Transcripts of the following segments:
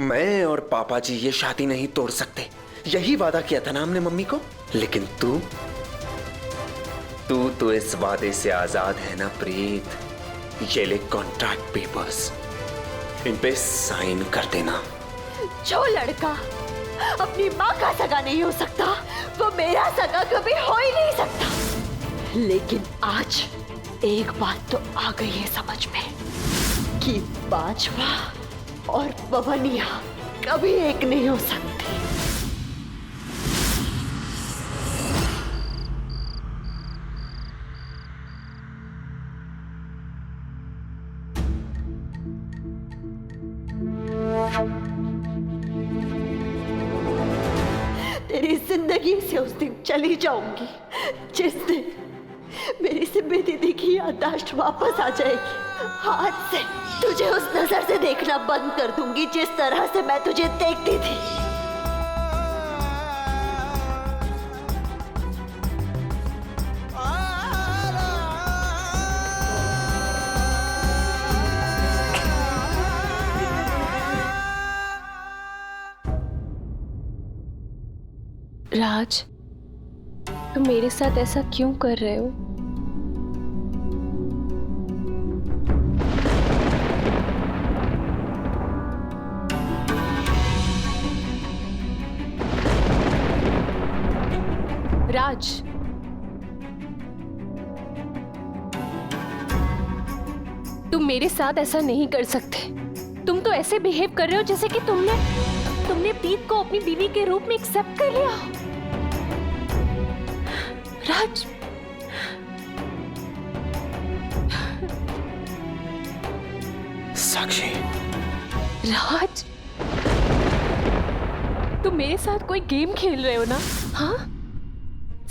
मैं और पापा जी ये शादी नहीं तोड़ सकते, यही वादा किया था ना हमने मम्मी को। लेकिन तू तो इस वादे से आजाद है ना प्रीत। ये ले कॉन्ट्रैक्ट पेपर्स, इन पे साइन कर देना। जो लड़का अपनी माँ का सगा नहीं हो सकता वो मेरा सगा कभी हो ही नहीं सकता। लेकिन आज एक बात तो आ गई है समझ में कि बाजवा और पवनिया कभी एक नहीं हो सकती। तेरी जिंदगी से उस दिन चली जाऊंगी जिस दिन मेरी सिम्मी दीदी की याददाश्त वापस आ जाएगी। आज से तुझे उस नजर से देखना बंद कर दूंगी जिस तरह से मैं तुझे देखती थी। राज, तुम मेरे साथ ऐसा क्यों कर रहे हो? राज, तुम मेरे साथ ऐसा नहीं कर सकते। तुम तो ऐसे बिहेव कर रहे हो जैसे कि तुमने प्रीत को अपनी बीवी के रूप में एक्सेप्ट कर लिया। राज, साक्षी। राज, तुम मेरे साथ कोई गेम खेल रहे हो ना? हाँ,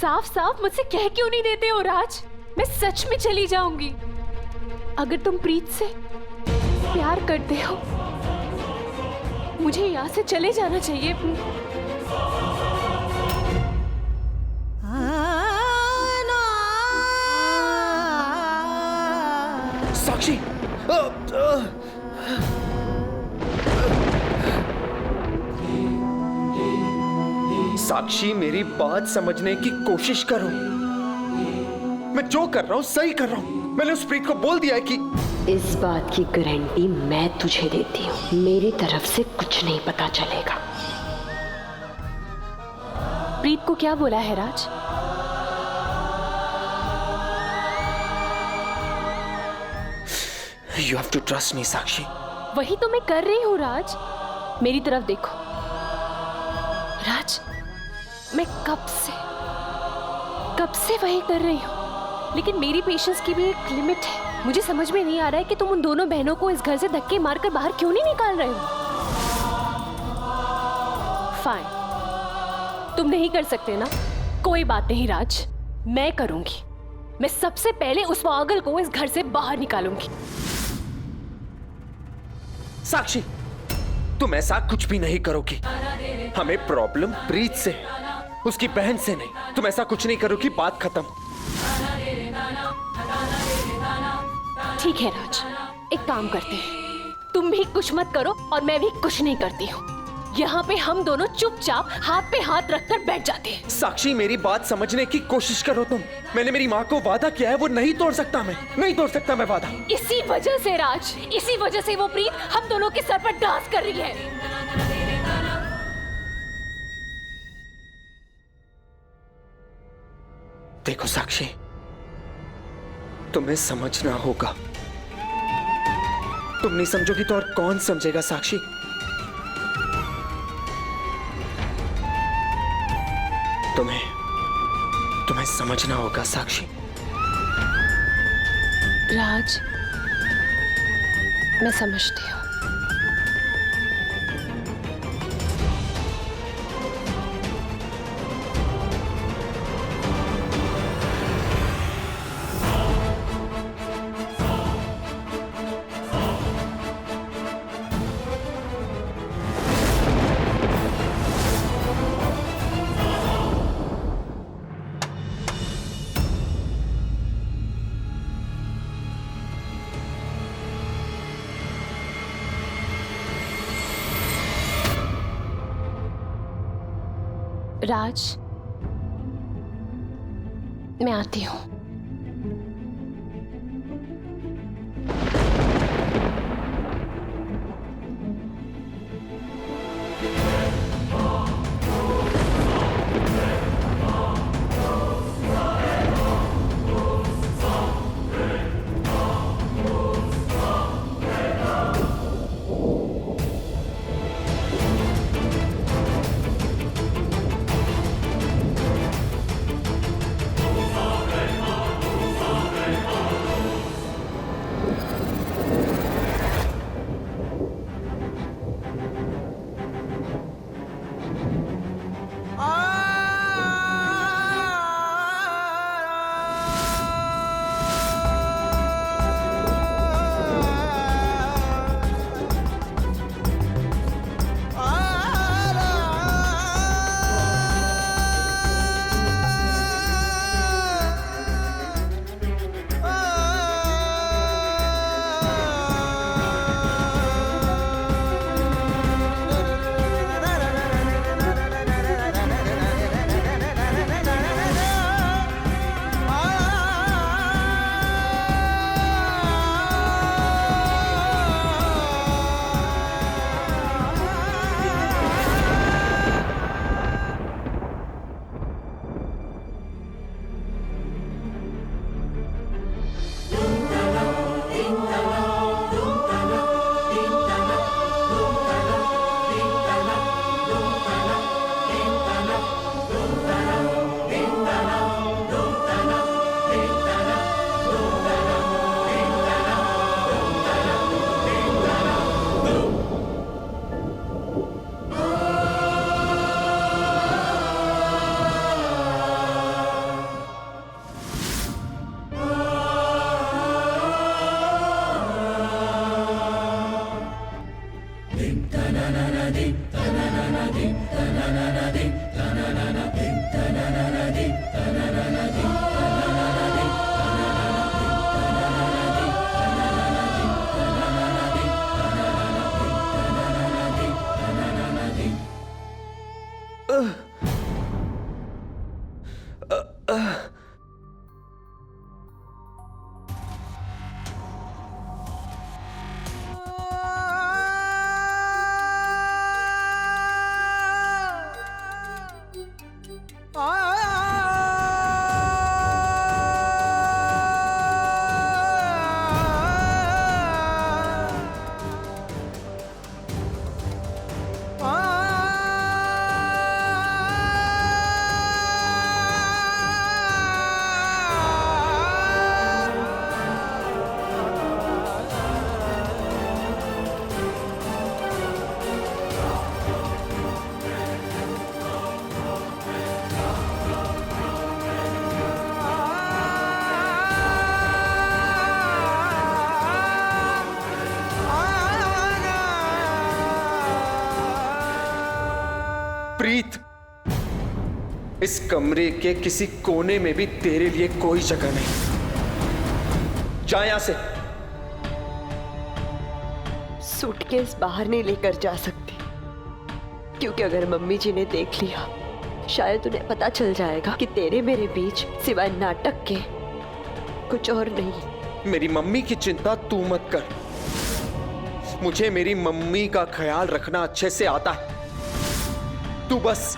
साफ साफ मुझसे कह क्यों नहीं देते हो राज? मैं सच में चली जाऊंगी। अगर तुम प्रीत से प्यार करते हो मुझे यहाँ से चले जाना चाहिए। साक्षी, साक्षी मेरी बात समझने की कोशिश करो। मैं जो कर रहा हूं सही कर रहा हूं। मैंने उस प्रीत को बोल दिया है कि इस बात की गारंटी मैं तुझे देती हूँ, मेरी तरफ से कुछ नहीं पता चलेगा। प्रीत को क्या बोला है राज? You have to trust me, साक्षी। वही तो मैं कर रही हूँ राज। मेरी तरफ देखो राज, मैं कब से वही कर रही हूँ, लेकिन मेरी पेशेंस की भी एक लिमिट है। मुझे समझ में नहीं आ रहा है कि तुम उन दोनों बहनों को इस घर से धक्के मारकर बाहर क्यों नहीं निकाल रहे हो। फाइन, तुम नहीं कर सकते ना? कोई बात नहीं राज, मैं करूंगी। मैं सबसे पहले उस पागल को इस घर से बाहर निकालूंगी। साक्षी, तुम ऐसा कुछ भी नहीं करोगी। हमें प्रॉब्लम प्रीत से, उसकी बहन से नहीं। तुम ऐसा कुछ नहीं करोगी, बात खत्म। ठीक है राज, एक काम करते हैं, तुम भी कुछ मत करो और मैं भी कुछ नहीं करती हूँ। यहाँ पे हम दोनों चुपचाप हाथ पे हाथ रखकर बैठ जाते हैं। साक्षी, मेरी बात समझने की कोशिश करो तुम। मैंने मेरी माँ को वादा किया है, वो नहीं तोड़ सकता। मैं नहीं तोड़ सकता मैं वादा। इसी वजह से राज, इसी वजह से वो प्रीत हम दोनों के सर पर डांस कर रही है। देखो साक्षी, तुम्हें समझना होगा। तुम नहीं समझोगी तो और कौन समझेगा साक्षी? तुम्हें समझना होगा साक्षी। राज, मैं समझती हूँ। राज, मैं आती हूँ। प्रीत, इस कमरे के किसी कोने में भी तेरे लिए कोई जगह नहीं। जा यहां से। सूटकेस बाहर नहीं लेकर जा सकती, क्योंकि अगर मम्मी जी ने देख लिया शायद उन्हें पता चल जाएगा कि तेरे मेरे बीच सिवाय नाटक के कुछ और नहीं। मेरी मम्मी की चिंता तू मत कर। मुझे मेरी मम्मी का ख्याल रखना अच्छे से आता है। तू बस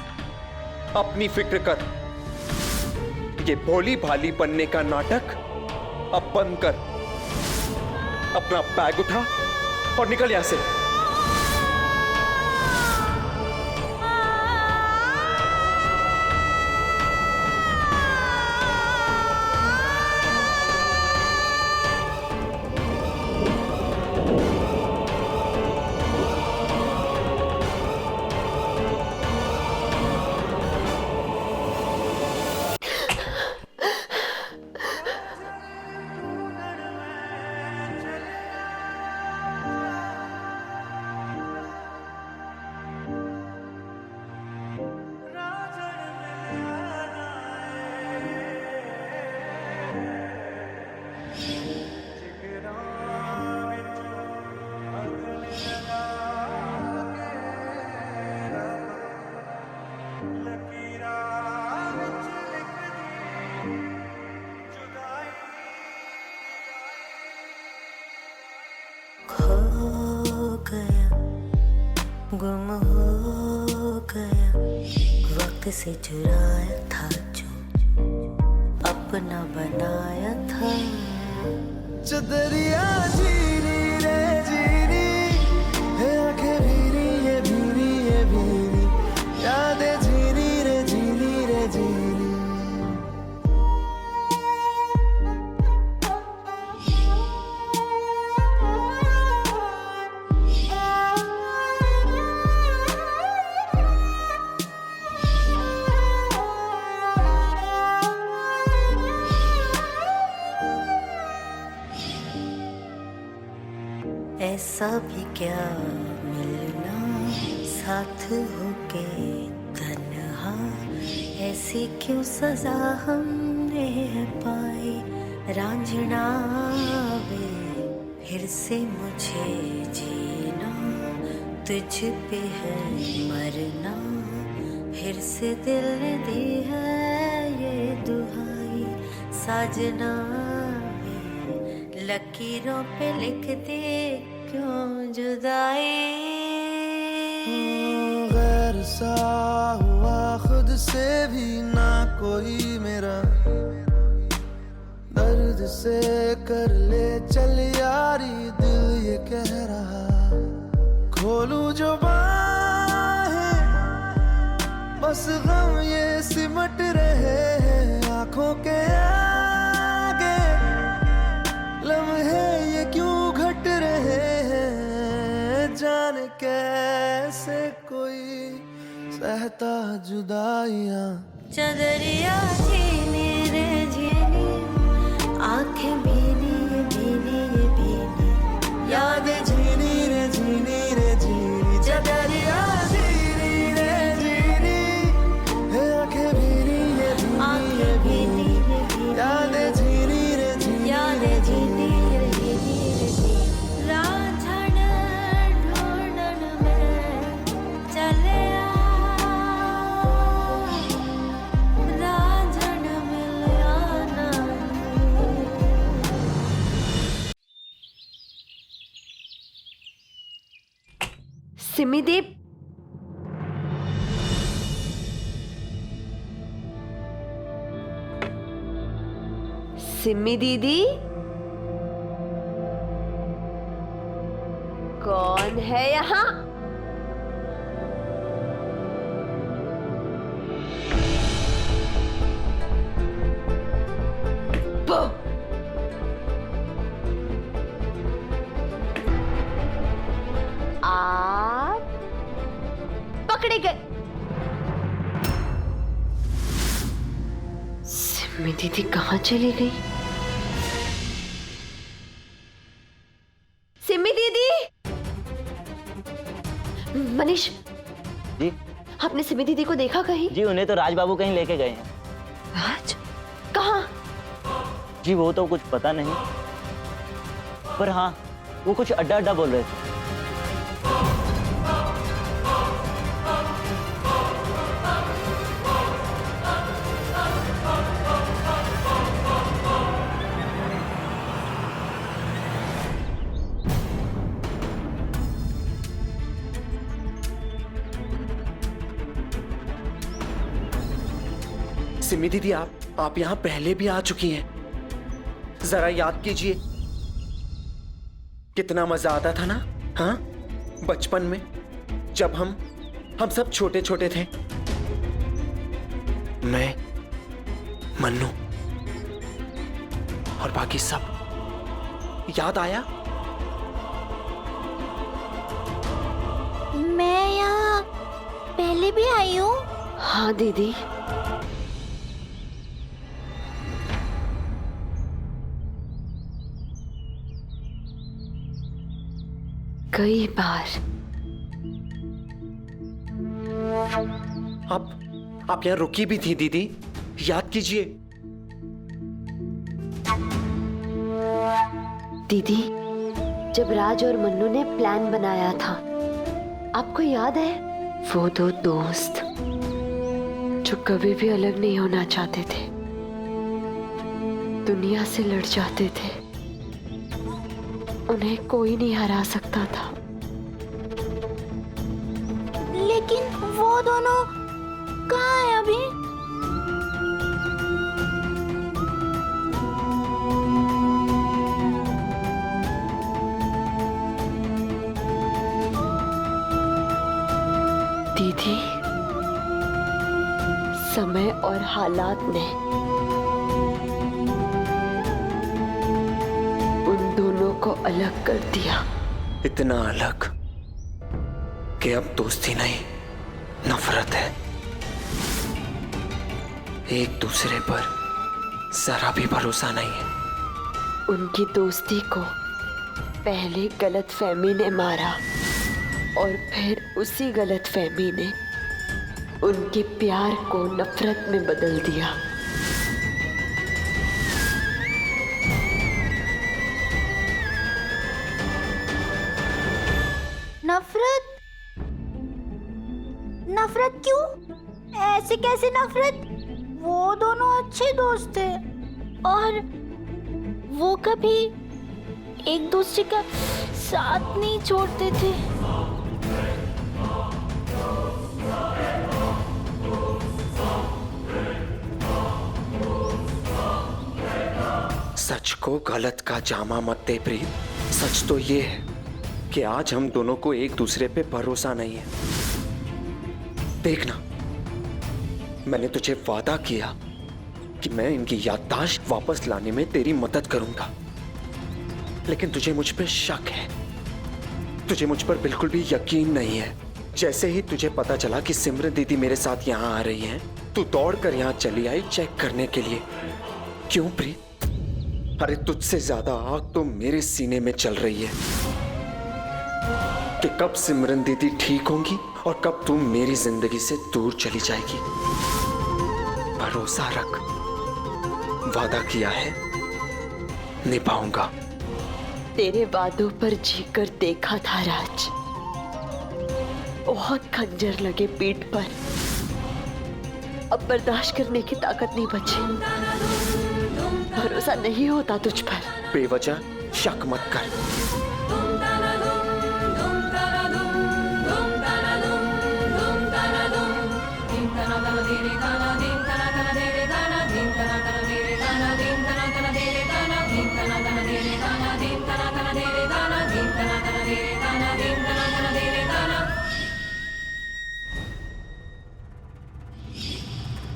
अपनी फिक्र कर। ये भोली भाली बनने का नाटक अब बंद कर। अपना बैग उठा और निकल यहां से। गुम हो गया, वक्त से चुराया था जो अपना बनाया था। जो दरिया जीनी रे जीनी है, आंखें भीनी ये भीनी ये भीनी, यादें जीनी रे जीनी रे जीनी। ऐसा भी क्या मिलना साथ होके तन्हा, ऐसी क्यों सजा हमने पाई। रांझना वे फिर से मुझे जीना, तुझ पे है मरना, फिर से दिल ने दी है ये दुहाई। साजना वे लकीरों पे लिख दे क्यों जुदाई। गैर सा हुआ खुद से भी ना कोई मेरा, दर्द से कर ले चल यारी दिल ये कह रहा। खोलूं जो बाहें बस गम ये सिमट रहे हैं, आंखों के आगे लम्हे ये क्यों घट रहे हैं। जाने कैसे कोई सहता जुदाइयां। चदरिया झीनी रे झीनी, आंखें भीनी ये भीनी ये भीनी, यादें झीनी रे झीनी रे झीनी। चदरिया झीनी रे झीनी है, आंखें भीनी ये भीनी ये भीनी, यादें झीनी रे झीनी यादें झीनी रे झीनी रे झीनी। रांझण ढूंढन में चले रांझण मिलया नहीं। सिमी दी, सिमी दीदी, कौन है यहाँ? बो। आप पकड़े गए। सिमी दीदी कहाँ चली गई? सिमी दीदी, मनीष जी आपने सिमी दीदी को देखा कहीं? जी, उन्हें तो राज बाबू कहीं लेके गए हैं। राज? कहाँ? जी वो तो कुछ पता नहीं, पर हाँ वो कुछ अड्डा अड्डा बोल रहे थे। सिमी दीदी, आप यहाँ पहले भी आ चुकी हैं। जरा याद कीजिए कितना मजा आता था ना, हाँ? बचपन में जब हम सब छोटे छोटे थे। मैं, मन्नू और बाकी सब। याद आया? मैं यहाँ पहले भी आई हूँ। हाँ दीदी, कई बार। आप यहाँ रुकी भी थी दीदी, याद कीजिए। दीदी, जब राज और मन्नू ने प्लान बनाया था, आपको याद है? वो दो दोस्त जो कभी भी अलग नहीं होना चाहते थे, दुनिया से लड़ जाते थे, उन्हें कोई नहीं हरा सकता था। लेकिन वो दोनों कहाँ है अभी? दीदी, समय और हालात ने उन दोनों को अलग कर दिया। इतना अलग कि अब दोस्ती नहीं, नफरत है। एक दूसरे पर जरा भी भरोसा नहीं है। उनकी दोस्ती को पहले गलतफहमी ने मारा और फिर उसी गलतफहमी ने उनके प्यार को नफरत में बदल दिया। नफरत? नफरत क्यों? ऐसे कैसे नफरत? वो दोनों अच्छे दोस्त थे और वो कभी एक दूसरे का साथ नहीं छोड़ते थे। सच को गलत का जामा मत दे प्रीत। सच तो ये है कि आज हम दोनों को एक दूसरे पे भरोसा नहीं है। देखना, मैंने तुझे वादा किया कि मैं इनकी याददाश्त वापस लाने में तेरी मदद करूंगा, लेकिन तुझे मुझ पे शक है। तुझे मुझ पर बिल्कुल भी यकीन नहीं है। जैसे ही तुझे पता चला कि सिमरन दीदी मेरे साथ यहाँ आ रही हैं, तू दौड़कर यहाँ चली आई चेक करने के लिए। क्यों प्रीत? अरे तुझसे ज्यादा आग तो मेरे सीने में चल रही है कि कब सिमरन दीदी ठीक होंगी और कब तू मेरी जिंदगी से दूर चली जाएगी। भरोसा रख, वादा किया है, निभाऊंगा। तेरे वादों पर जीकर देखा था राज। बहुत खंजर लगे पीठ पर, अब बर्दाश्त करने की ताकत नहीं बची। भरोसा नहीं होता तुझ पर। बेवजह शक मत कर।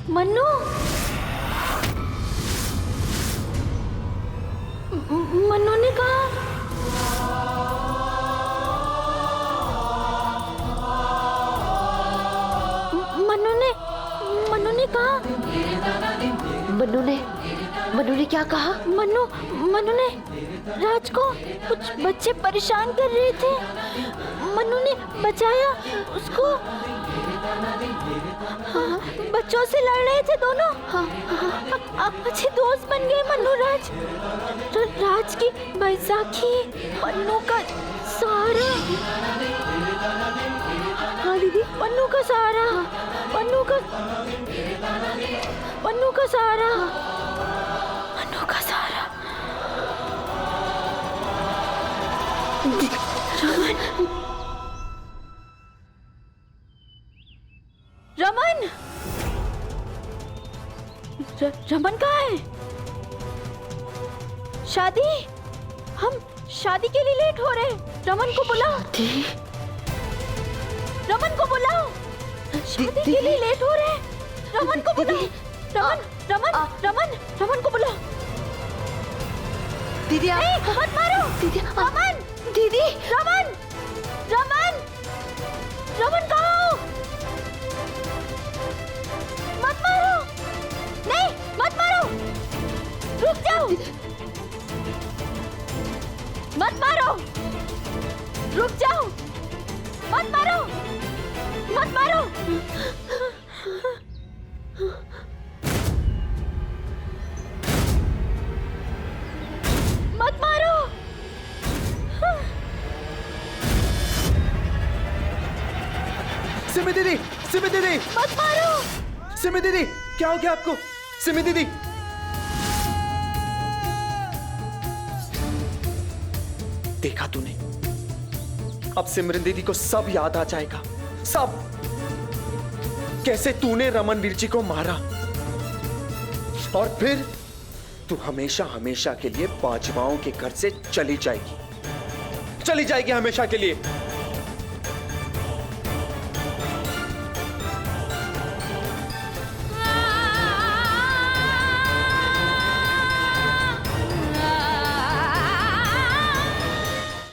मन्नू, मन्नू ने कहा मन्नू ने कहा मन्नू ने क्या कहा? मन्नू ने राज को कुछ बच्चे परेशान कर रहे थे। मन्नू ने बचाया उसको। हाँ, बच्चों से लड़ रहे थे दोनों। अब अच्छे दोस्त बन गए मन्नू राज। राज की बैसाखी मन्नू का सहारा। हाँ दीदी, मन्नू का सहारा, मन्नू का सहारा, मन्नू का सहारा। रमन, रमन कहाँ है? शादी, हम शादी के लिए लेट हो रहे हैं। रमन को बुलाओ। रमन को बुलाओ, शादी के लिए लेट हो रहे हैं। रमन को बुलाओ। रमन को बुलाओ। दीदी आप मत मारो। दीदी रमन, दीदी रमन कहाँ हो? मत मारो। नहीं, मत मारो। रुक जाओ। मत मारो। रुक जाओ। मत मारो। मत मारो। मत मारो। सिमी दीदी, सिमी दीदी, मत मारो। सिमी दीदी, क्या हो गया आपको? सिमी दीदी, देखा तूने? अब सिमरन दीदी को सब याद आ जाएगा, सब। कैसे तूने रमनवीर जी को मारा और फिर तू हमेशा हमेशा के लिए बाजवाओं के घर से चली जाएगी हमेशा के लिए।